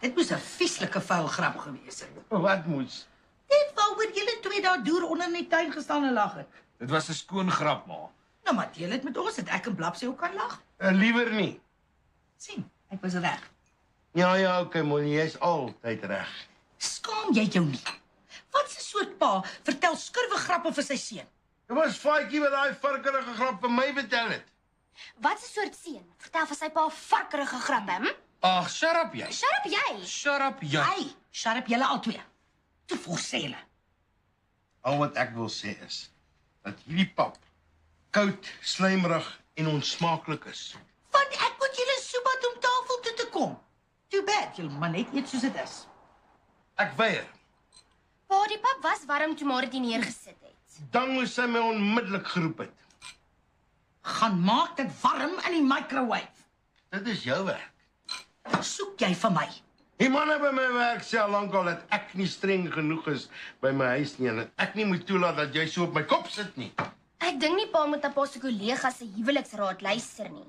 Dit moes 'n vieslike vuil grap gewees het. Wat moes? Dit waaroor julle twee daar deur onder in die tuin gestaan en lag het. Dit was 'n skoon grap, ma. Nou, maar deel het met ons, dat ek en Blapsie ook kan lag. Liewer nie. Sien, ek was reg. Ja, okay, Molly, jy's altyd reg. Skaam jy jou nie? Wat 'n soort pa vertel skurwe grappe vir sy seun? Dit was Faitjie wat daai varkerige grap vir my vertel het. Wat 'n soort seun? Vertel vir sy pa varkerige grappe, hm? Ag, shut up jy. Shut up jy. Shut up jy. Hey, shut up julle al twee. Toe voorsê hulle. Al wat ek wil sê is dat hierdie pap koud, slijmerig en onsmaaklik is. Want ek moet julle soebat om tafel toe te kom. Too bad, julle maar net eet soos dit is. Ek weier. Pa, die pap was warm toe maar dit neergesit het. Dan moes sy my onmiddellik geroep het. Gaan maak dit warm in die microwave. Dit is jou werk. Soek jy vir my? Die manne by my werk sê al lank al dat ek nie streng genoeg is by my huis nie en dat ek nie moet toelaat dat jy so op my kop sit nie. Ek dink nie pa moet na pa se kollegas se huweliksraad luister nie.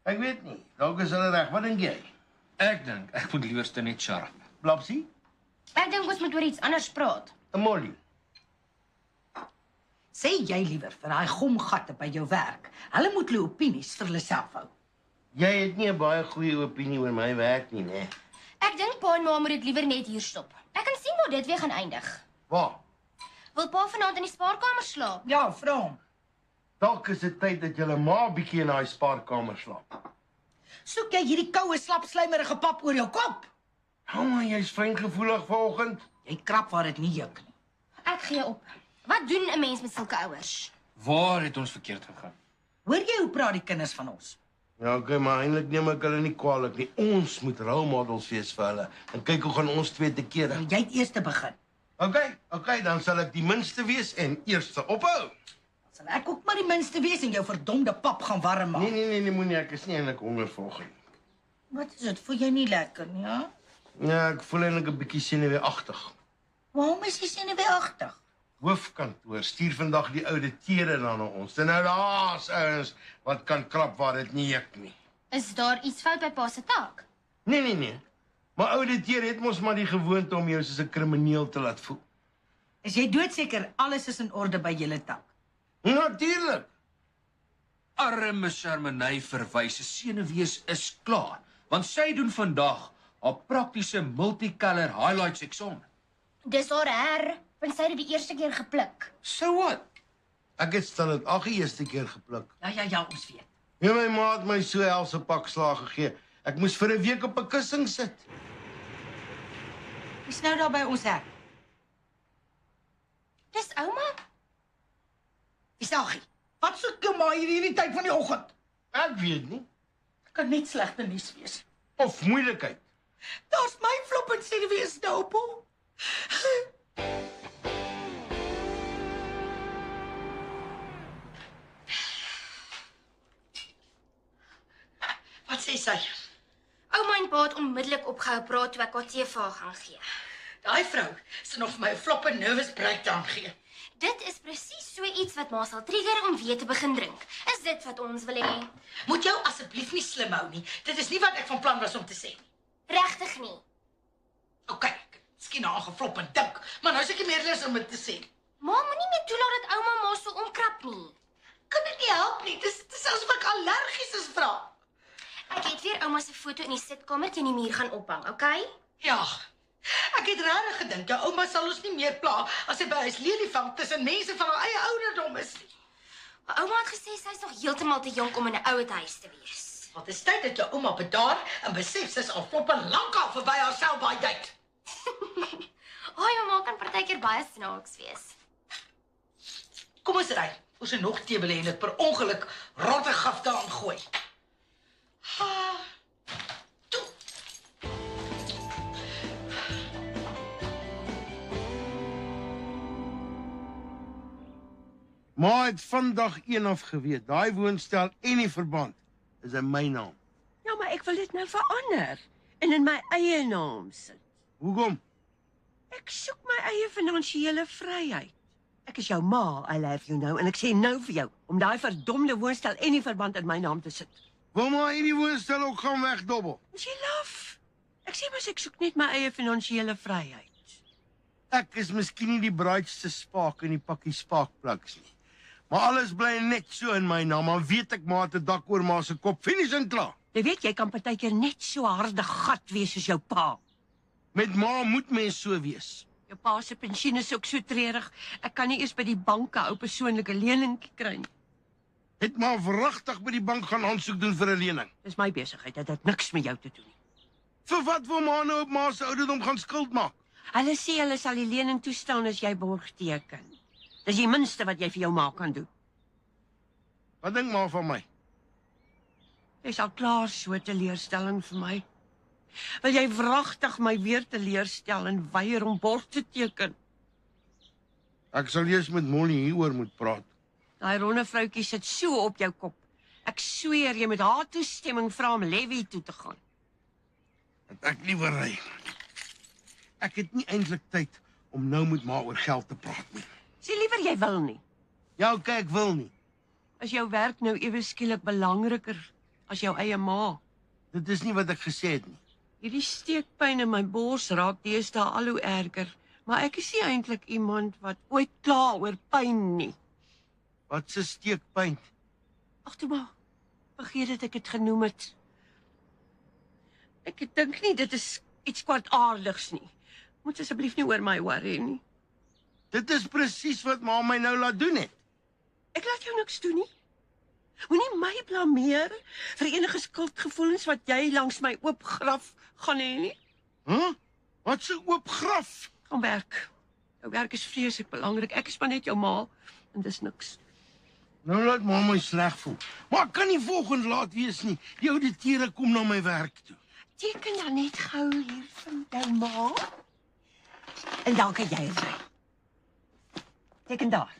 Ek weet nie. Dalk is hulle reg. Wat dink jy? Ek dink ek moet liewerste net shut up. Blapsie? Ek dink ons moet oor iets anders praat. Molly? Sê jy liewer vir daai gomgatte by jou werk. Hulle moet hulle opinies vir hulle self hou. Jy het nie 'n baie goeie opinie oor my werk nie, né? Ek dink pa en ma moet dit liewer net hier stop. Ek kan sien waar dit weer gaan eindig. Waar? Wil pa vanaand in die spaarkamer slaap? Ja, vra hom. Dalk is dit tyd dat julle ma bietjie in daai spaarkamer slaap. Soek jy hierdie koue, slapslymerige pap oor jou kop? Hou maar, jy's fyngevoelig vanoggend. Jy krap waar dit nie juk nie. Ek gee op. Wat doen 'n mens met sulke ouers? Waar het ons verkeerd gegaan? Hoor jy hoe praat die kinders van ons? Ja, okay, maar eintlik neem ek hulle nie kwaadlik nie. Ons moet role models wees vir hulle. En kyk hoe gaan ons twee te kere. Jy het eers te begin. Okay, dan sal ek die minste wees en eerste ophou. Sal ek ook maar die minste wees en jou verdomde pap gaan warm maak? Nee, moenie, ek is nie eintlik honger vanoggend. Wat is dit? Voel jy nie lekker nie, ja? Ja, ek voel eintlik 'n bietjie senuweeagtig. Waarom is jy senuweeagtig? Hoofkantoor stuur vandag die ouditeure dan na ons. En nou daar's ouens wat kan krap waar dit nie juk nie. Is daar iets fout by pa se taak? Nee. Maar ouditeur het mos maar die gewoonte om jou soos 'n krimineel te laat voel. Is jy doodseker alles is in orde by julle tak? Natuurlik. Arme Shermanay verwys se senuwees is klaar, want sy doen vandag haar praktiese multicolor highlights eksamen. Dis haar want sy het dit die eerste keer gepluk. So what? Ek het staan dit 8 eerste keer gepluk. Ja, ons weet. Ja, my ma het my so helse pak slaag gegee. Ek moes vir 'n week op 'n kussing sit. Wie's nou daar by ons hek? Dis ouma? Isaggie, wat soek jou ma hier hierdie tyd van die oggend? Ek weet nie. Dit kan net slegte nuus wees. Of moeilikheid. Daar's my flop en senuwees nou, po. Wat sê sy? Ouma en pa het onmiddellik opgehou praat toe ek haar tee vir haar gaan gee. Daai vrou sê nog vir my 'n flop en nervous breakdown gee. Dit is presies so iets wat ma sal trigger om weer te begin drink. Is dit wat ons wil hê? Moet jou asseblief nie slim hou nie. Dit is nie wat ek van plan was om te sê nie. Regtig nie. OK, ek het miskien aangeflop en dink, maar nou is ek nie meer lus om dit te sê. Ma moenie meer toelaat dat ouma ma so omkrap nie. Kan dit nie help nie. Dis asof ek allergies is vra. Ek het weer ouma se foto in die sitkamer teen die muur gaan ophang, okay? Ja. Ek het regtig gedink jou ouma sal ons nie meer pla as sy by huis lelie vang tussen mense van haar eie ouderdom is nie. Maar ouma het gesê sy is nog heeltemal te jonk om in 'n ouer huis te wees. Wat is tyd dat jou ouma bedaar en besef sy is al floppe lankal verby haarself by tyd. Haai, ouma kan partykeer baie snaaks wees. Kom ons ry. Ons het nog tee wil hê en dit per ongeluk rotte gifte aangooi. Toe. Ma het vandag een af geweet. Daai woonstel en die verband is in my naam. Ja, maar ek wil dit nou verander en in my eie naam sit. Hoekom? Ek soek my eie finansiële vryheid. Ek is jou ma, I love you nou, en ek sê nou vir jou, om daai verdomde woonstel en die verband in my naam te sit. Wil maar hierdie woonstel ook gaan wegdobbel. Is jy laf? Ek sê mos ek soek net my eie finansiële vryheid. Ek is miskien nie die braaitste spaak in die pakkie spaakpluks nie. Maar alles bly net so in my naam, maar weet ek maar te dak oor ma se kop, finies en klaar. Jy weet, jy kan partykeer net so harde gat wees soos jou pa. Met ma moet mens so wees. Jou pa se pensioen is ook so treurig. Ek kan nie eers by die bank 'n ou persoonlike leningkie kry nie. Het maar wragtig by die bank gaan aansoek doen vir 'n lening. Dis my besigheid, dit het niks met jou te doen nie. Vir wat wil ma nou op ma se ouderdom gaan skuld maak? Hulle sê hulle sal die lening toestaan as jy borg teken. Dis die minste wat jy vir jou ma kan doen. Wat dink ma van my? Jy's al klaar so teleurstelling vir my. Wil jy wragtig my weer teleurstel en weier om borg te teken? Ek sal eers met Molly hieroor moet praat. Daai ronde vroutjie sit so op jou kop. Ek sweer jy met haar toestemming vra om Levy toe te gaan. Dat ek liewer ry. Ek het nie eintlik tyd om nou met ma oor geld te praat nie. Sê liewer jy wil nie. Ja, oké, ek wil nie. Is jou werk nou ewe skielik belangriker as jou eie ma? Dit is nie wat ek gesê het nie. Hierdie steekpyn in my bors raak deesdae al hoe erger, maar ek is nie eintlik iemand wat ooit kla oor pyn nie. Wat se steekpyn? Ag toe maar, vergeet dat ek dit genoem het. Ek dink nie dit is iets kwaadaardigs nie. Moet asseblief nie oor my worry nie. Dit is presies wat ma my nou laat doen het. Ek laat jou niks doen nie. Moenie my blameer vir enige skuldgevoelens wat jy langs my oop graf gaan hê nie. Wat se oop graf? Gaan werk. Jou werk is vreeslik belangrik. Ek is maar net jou ma en dis niks. Nou laat ma my sleg voel. Maar ek kan nie volgende laat wees nie. Die ouditeure kom na my werk toe. Teken dan net gou hier van jou ma. En dan kan jy ry. Teken daar.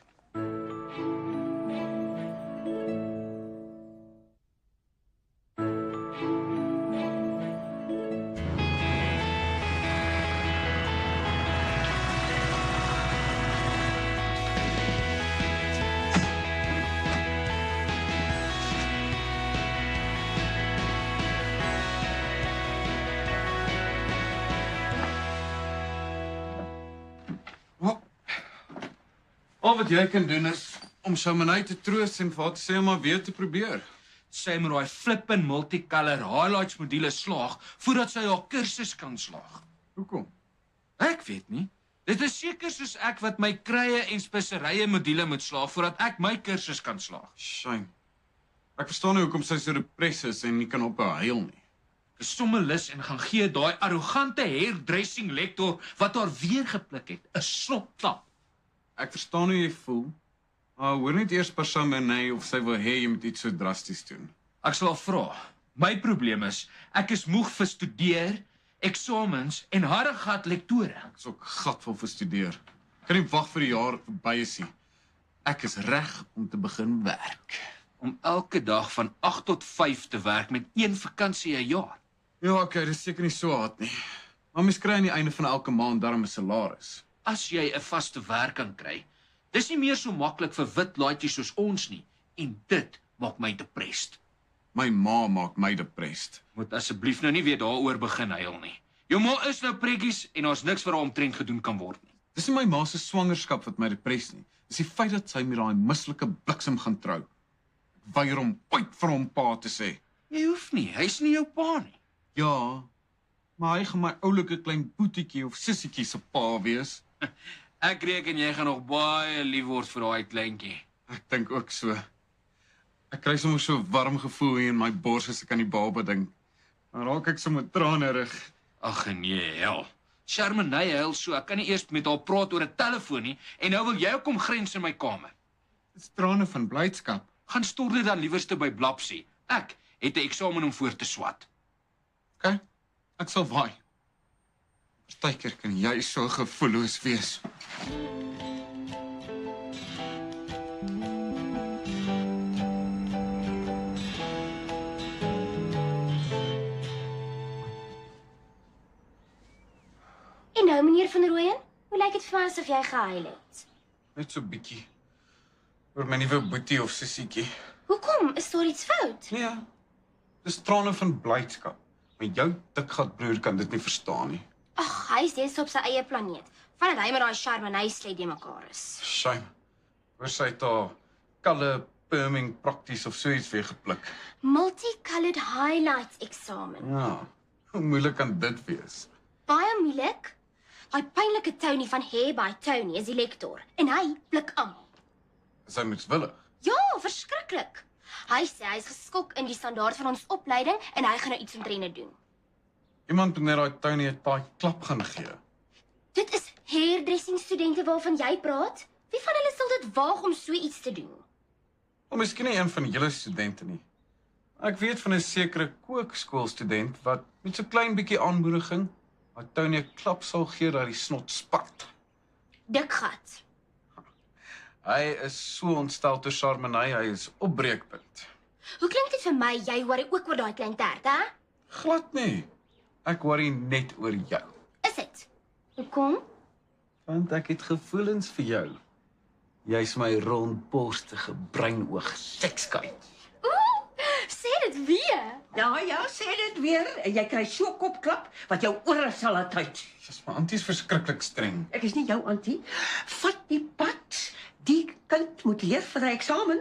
Al wat jy kan doen is om Chamonix te troos en vir haar te sê om maar weer te probeer. Sy moet daai flippin multicolor highlights module slaag voordat sy haar kursus kan slaag. Hoekom? Ek weet nie. Dit is seker soos ek wat my krye en speserye module moet slaag voordat ek my kursus kan slaag. Shame. Ek verstaan nie hoekom sy so depressief is en nie kan ophou huil nie. Ek is sommer lus en gaan gee daai arrogante hairdressing lektor wat haar weer gepluk het 'n slopklap. Ek verstaan hoe jy voel. Maar hoor net eers per Chamonix of sy wil hê jy moet iets so drasties doen. Ek sal vra. My probleem is ek is moeg vir studeer, eksamens en harde gat lektore. Ek is ook gatvol vir studeer. Ek kan nie wag vir die jaar verby is nie. Ek is reg om te begin werk. Om elke dag van 8 tot 5 te werk met 1 vakansie 'n jaar. Ja, okay, dis seker nie so hard nie. Maar mens kry aan die einde van elke maand darm 'n salaris. As jy 'n vaste werk kan kry, dis nie meer so maklik vir wit laaitjies soos ons nie. En dit maak my depressed. My ma maak my depressed. Moet asseblief nou nie weer daaroor begin huil nie. Jou ma is nou preggies en daar's niks vir haar omtrent gedoen kan word nie. Dis nie my ma se swangerskap wat my depress nie. Dis die feit dat sy met daai mislike bliksem gaan trou. Ek weier om ooit vir hom pa te sê. Jy hoef nie, hy's nie jou pa nie. Ja, maar hy gaan my oulike klein boetiekie of sissietjie se pa wees. Ek reken jy gaan nog baie lief word vir daai kleintjie. Ek dink ook so. Ek kry sommer so 'n warm gevoel hier in my bors as ek aan die baba dink. Dan raak ek sommer tranerig. Ag nee, hel. Chamonix huil so, ek kan nie eers met haar praat oor 'n telefoon nie en nou wil jy kom grens in my kamer. Dis trane van blydskap. Gaan stort dit dan liewerste by Blapsie. Ek het 'n eksamen om voor te swat. OK. Ek sal waai. Partykeer kan jy so gevoelloos wees. En nou, meneer Van Rooyen, hoe lyk dit vir my asof jy gehuil het? Net so bietjie. Oor my nuwe boetie of sissietjie. Hoekom? Is daar iets fout? Nee, dis trane van blydskap. Maar jou dikgat broer kan dit nie verstaan nie. Ag, hy is steeds op sy eie planeet. Vandat hy met daai Charbonnet sled die mekaar is. Shame. Oor sy het haar color perming prakties of so iets weer gepluk. Multicolored highlights eksamen. Ja, hoe moeilik kan dit wees? Baie moeilik. Daai pynlike Tony van Hair by Tony is die lektor en hy pluk almal. Is hy moetswillig? Ja, verskriklik. Hy sê hy is geskok in die standaard van ons opleiding en hy gaan nou iets omtrent dit doen. Iemand moet net daai Tony 'n taai klap gaan gee. Dit is hairdressing studente waarvan jy praat. Wie van hulle sal dit waag om so iets te doen? Of miskien nie een van julle studente nie. Ek weet van 'n sekere kookskoolstudent wat met so klein bietjie aanmoediging daai Tony 'n klap sal gee dat die snot spat. Dik gat. Hy is so ontstel te Charbonnet, hy is op breekpunt. Hoe klink dit vir my jy worry ook oor daai klein tert, hè? Glad nie. Ek worry net oor jou. Is dit? Hoekom? Want ek het gevoelens vir jou. Jy's my rondborstige breinoog sekskait. Sê dit weer. Ja, sê dit weer. En jy kry so 'n kopklap wat jou ore sal laat uit. Dis my antie is verskriklik streng. Ek is nie jou antie. Vat die pad. Die kind moet leer vir 'n eksamen.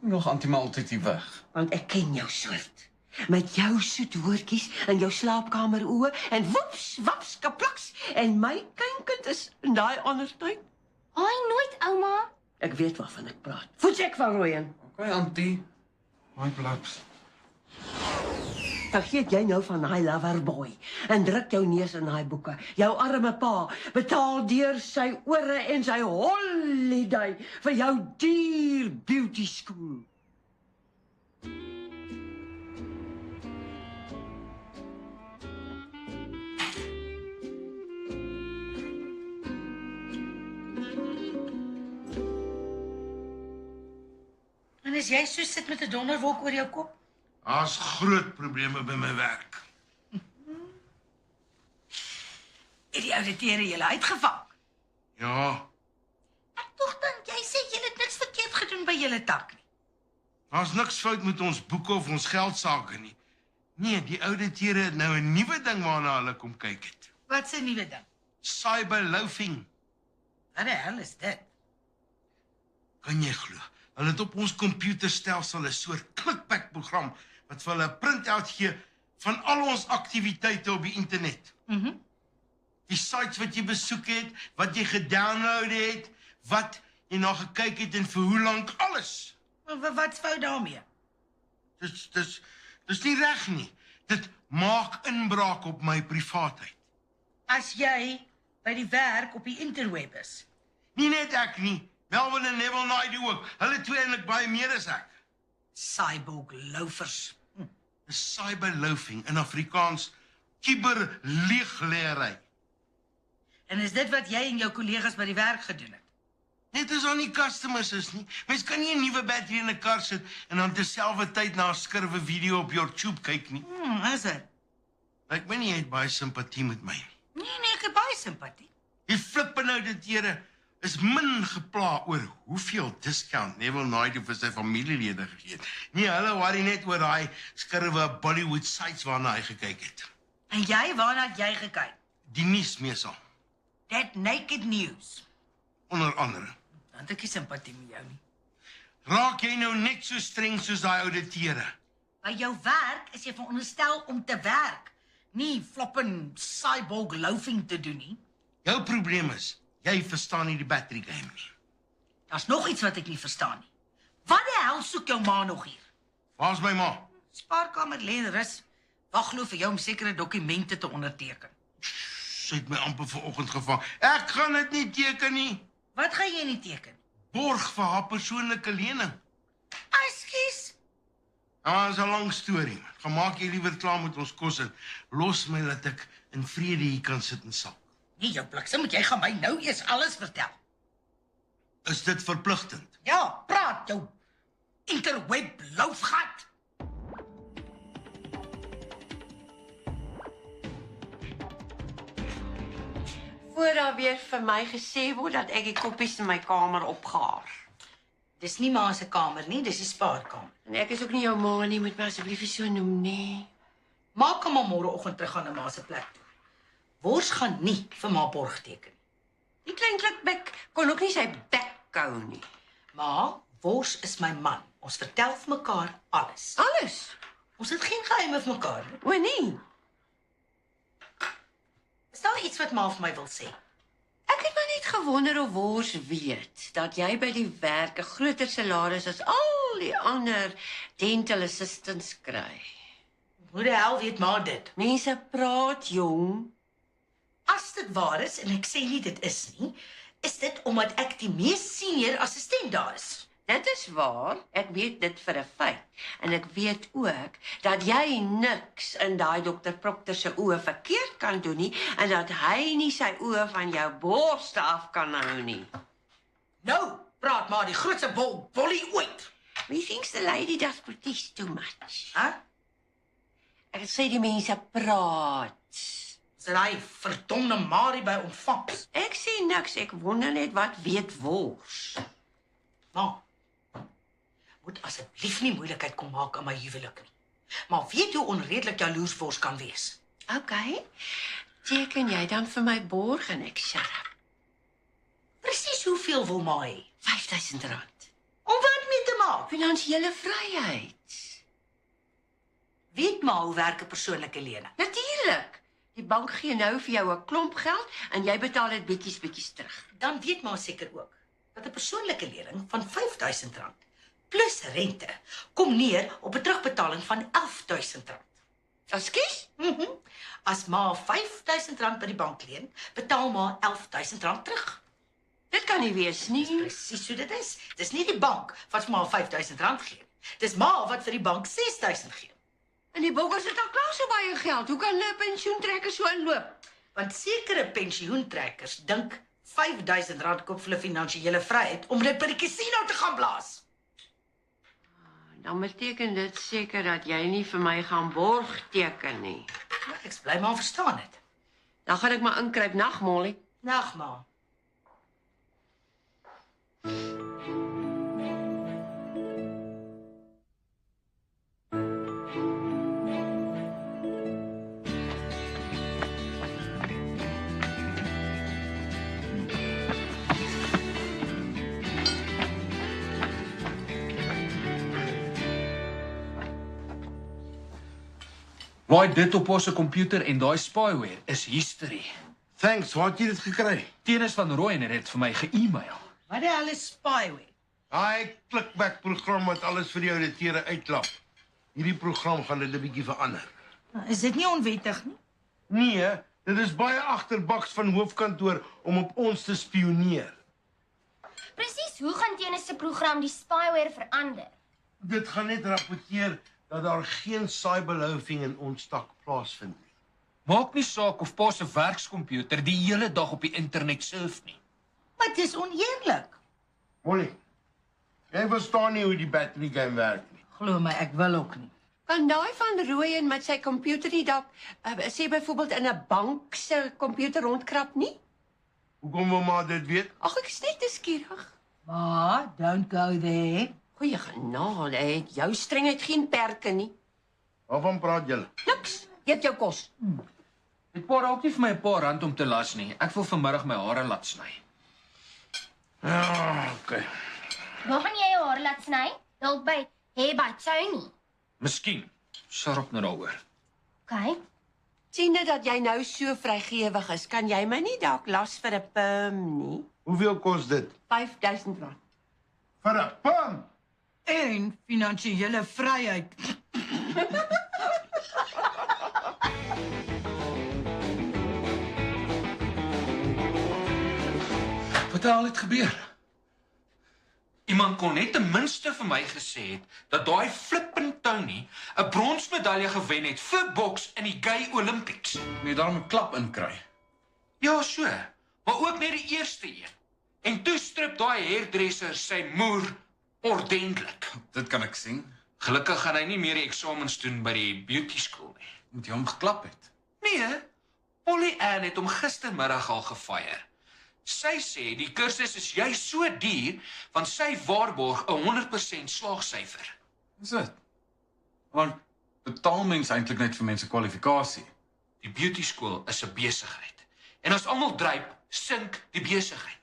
Kom nog antie maar altyd hier weg. Want ek ken jou soort. Met jou soet woordjies in jou slaapkamer oë en woeps, waps, kaplaks. En my kleinkind is in daai ander tyd. Ai, nooit, ouma. Ek weet waarvan ek praat. Voetsek van Rooyen. Okay, antie. My blaps. Dan gee jy nou van daai loverboy en druk jou neus in daai boeke. Jou arme pa betaal deur sy ore en sy holiday vir jou duur beauty school. En as jy so sit met 'n donderwolk oor jou kop? Daar's groot probleme by my werk. Het die ouditeure julle uitgevang? Ja, Ek tog dink jy sê julle het niks verkeerd gedoen by julle tak nie. daar's niks fout met ons boeke of ons geldsaake nie. Nee, die ouditeure het nou 'n nuwe ding waarna hulle kom kyk het. Wat 'n nuwe ding? Cyberloafing. Wat die hel is dit? Kan jy glo? Hulle het op ons komputerstelsel 'n soort klikbak-program wat vir hulle 'n printout gee van al ons aktiwiteite op die internet. Die sites wat jy besoek het, wat jy gedownload het, wat jy na gekyk het en vir hoe lank, alles. Wat's fout daarmee? Dis nie reg nie. Dit maak inbraak op my privaatheid. As jy by die werk op die interweb is. Nie net ek nie, Melvin en Neville Naidu ook. Hulle twee eintlik baie meer as ek. Cyborg loafers. Dis cyberloafing in Afrikaans kuberleegleery. En is dit wat jy en jou kollegas by die werk gedoen het? Net as daar nie customers is nie. Mens kan nie 'n nuwe battery in 'n kar sit en dan terselfdertyd na 'n skurwe video op YouTube kyk nie. Is dit? Lyk my nie jy het baie simpatie met my nie. Nee, ek het baie simpatie. Die flippende ouditeure is min gepla oor hoeveel discount Neville Naidu vir sy familielede gegee het. Nee, hulle worry net oor daai skurwe Bollywood sites waarna hy gekyk het. En jy, waarna het jy gekyk? Die nuusmeesal, That naked news. onder andere. Dan het ek nie simpatie met jou nie. Raak jy nou net so streng soos daai ouditeure? By jou werk is jy veronderstel om te werk, nie floppin cyborg loafing te doen nie. Jou probleem is, jy verstaan nie die battery game nie. Daar's nog iets wat ek nie verstaan nie. Wat die hel soek jou ma nog hier? Waar's my ma? Spaarkamer lê en rus. Wag glo vir jou om sekere dokumente te onderteken. Sy het my amper vanoggend gevang. Ek gaan dit nie teken nie. Wat gaan jy nie teken? Borg vir haar persoonlike lening. Ekskuus. Nou, is 'n lang storie. Gaan maak jy liewer klaar met ons kos en los my dat ek in vrede hier kan sit en sal. Nee, jou bliksem, moet jy gaan my nou eers alles vertel. Is dit verpligtend? Ja, praat jou interweb loafgat. voor daar weer vir my gesê word dat ek die koppies in my kamer opgaar. Dis nie ma se kamer nie, dis die spaarkamer. En ek is ook nie jou ma nie, moet my asseblief nie so noem nie. Ma kan maar môreoggend teruggaan na ma se plek toe. Wors gaan nie vir ma borg teken. Die klein klikbek kon ook nie sy bek kou nie. Ma, Wors is my man. Ons vertel vir mekaar alles. Alles? Ons het geen geheime vir mekaar nie. O nee. Is daar iets wat ma vir my wil sê? Ek het maar net gewonder of Wors weet dat jy by die werk 'n groter salaris as al die ander dental assistants kry. Hoe die hel weet ma dit? Mense praat, jong. As dit waar is, en ek sê nie dit is nie, is dit omdat ek die mees senior assistent daar is. Dit is waar, ek weet dit vir 'n feit. En ek weet ook dat jy niks in daai dokter Proctor se oë verkeerd kan doen nie en dat hy nie sy oë van jou borste af kan hou nie. Nou, praat maar die grootste wollie ooit. Methinks the lady does pretty too much. Hæ? Ek sê die mense praat. Sy daai verdomde Marie by ontvangs. Ek sê niks, ek wonder net wat weet Wors. Ma, moet asseblief nie moeilikheid kom maak aan my huwelik nie. Maar weet hoe onredelik jaloers Wors kan wees. Okay, teken jy dan vir my borg en ek shut up. Presies hoeveel wil ma hê? R5000. Om wat mee te maak? Finansiële vryheid. Weet ma hoe werk 'n persoonlike lening? Natuurlik. Die bank gee nou vir jou 'n klomp geld en jy betaal dit bietjies terug. Dan weet ma seker ook dat 'n persoonlike lening van R5000 plus rente kom neer op 'n terugbetaling van R11000. Ekskuus? As ma R5000 by die bank leen, betaal ma R11000 terug. Dit kan nie wees nie. Presies hoe dit is. Dis nie die bank wat vir ma R5000 gee. Dis ma wat vir die bank R6000 gee. En die bokkers het al klaar so baie geld. Hoe kan 'n pensioentrekker so inloop? Want sekere pensioentrekkers dink R5000 koop vir hulle finansiële vryheid om dit by die casino te gaan blaas. Dan beteken dit seker dat jy nie vir my gaan borg teken nie. Ja, ek bly maar verstaan dit. Dan gaan ek maar inkruip. Nag, Molly. Nag, ma. Laai dit op ons komputer en daai spyware is history. Thanks, waar het jy dit gekry? Tenis van Rooyen het dit vir my ge-email. Wat die hel is spyware? Daai klikback program wat alles vir die ouditeure uitklap. Hierdie program gaan dit 'n bietjie verander. Is dit nie onwettig nie? Nee, dit is baie agterbaks van hoofkantoor om op ons te spioneer. Presies, hoe gaan Tenis se program die spyware verander? Dit gaan net rapporteer dat daar geen cyberloafing in ons tak plaasvind nie. Maak nie saak of pa se werkskomputer die hele dag op die internet surf nie. Maar dit is oneerlik. Molly, jy verstaan nie hoe die battery game werk nie. Glo my, ek wil ook nie. Kan daai van Rooyen met sy komputer nie dalk sê byvoorbeeld in 'n bank se komputer rondkrap nie? Hoekom wil maar dit weet? Ag, ek is net nuuskierig. Ma, don't go there. Goeie genade, het jou strengheid geen perke nie. Waarvan praat julle? Niks. Eet jou kos. Het pa raak nie vir my 'n paar rand om te las nie. Ek wil vanmiddag my hare laat sny. Ja, okay. Waar gaan jy jou hare laat sny? Dalk by Hair by Tony. Miskien. Sharp nou daaroor. Okay. Sien net dat jy nou so vrygewig is, kan jy my nie dalk las vir 'n perm nie? Hoeveel kos dit? R5000. Vir 'n pam. En finansiële vryheid. Wat het al gebeur? Iemand kon net ten minste vir my gesê het dat daai flippin Tony 'n bronsmedalje gewen het vir boks in die Gay Olympics. Moet jy daarom 'n klap inkry? Ja, so. Maar ook net die eerste een. En toe strip daai hairdresser sy moer ordentlik. Dit kan ek sien. Gelukkig gaan hy nie meer die eksamens doen by die beauty school nie. Moet jy hom geklap het. Nee, Polly Ann het hom gistermiddag al gefire. Sy sê die kursus is juist so duur, want sy waarborg 'n 100% slaagsyfer. Is dit? Want betaal mens eintlik net vir mense kwalifikasie? Die beauty skool is 'n besigheid. En as almal dryp, sink die besigheid.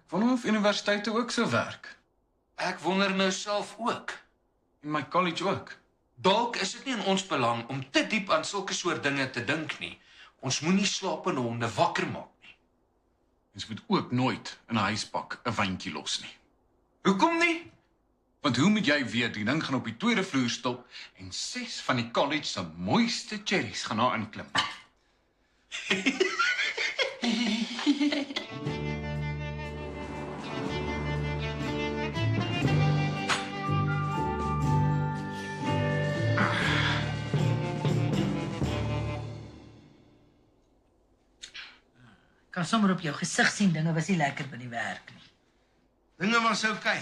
Ek wonder of universiteite ook so werk. Ek wonder nou self ook. En my college ook. Dalk is dit nie in ons belang om te diep aan sulke soort dinge te dink nie. Ons moenie slapende honde wakker maak nie. Mens moet ook nooit in 'n huispak 'n wyntjie los nie. Hoekom nie? Want hoe moet jy weet die ding gaan op die tweede vloer stop en 6 van die college se mooiste cherries gaan daar inklim? Kan sommer op jou gesig sien dinge was nie lekker by die werk nie. Dinge was oukei.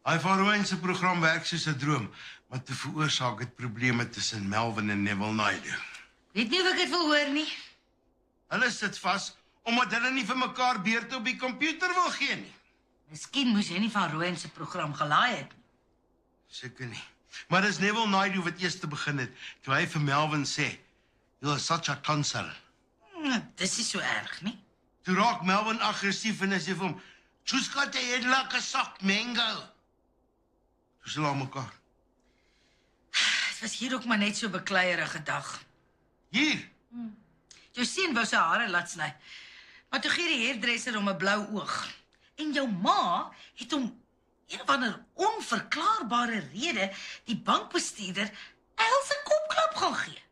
Hy van Rowan se program werk soos 'n droom, maar toe veroorsaak dit probleme tussen Melvin en Neville Naidu. Weet nie of ek dit wil hoor nie. Hulle sit vas omdat hulle nie vir mekaar beurte op die komputer wil gee nie. Miskien moes jy nie van Rowan se program gelaai het nie. Seker nie. Maar dis Neville Naidu wat eers te begin het, toe hy vir Melvin sê, "You're such a tonsil." Dis nie so erg nie. Toe raak Melvin aggressief en hy sê vir hom, "Choose got a head like a sock, mango." Toe sê hulle mekaar. Dit was hier ook maar net so 'n bekleierige dag. Hier, Jou seun wou sy hare laat sny, maar toe gee die hairdresser hom 'n blou oog. En jou ma het hom een of ander onverklaarbare rede die bankbestuurder 'n helse kopklap gaan gee.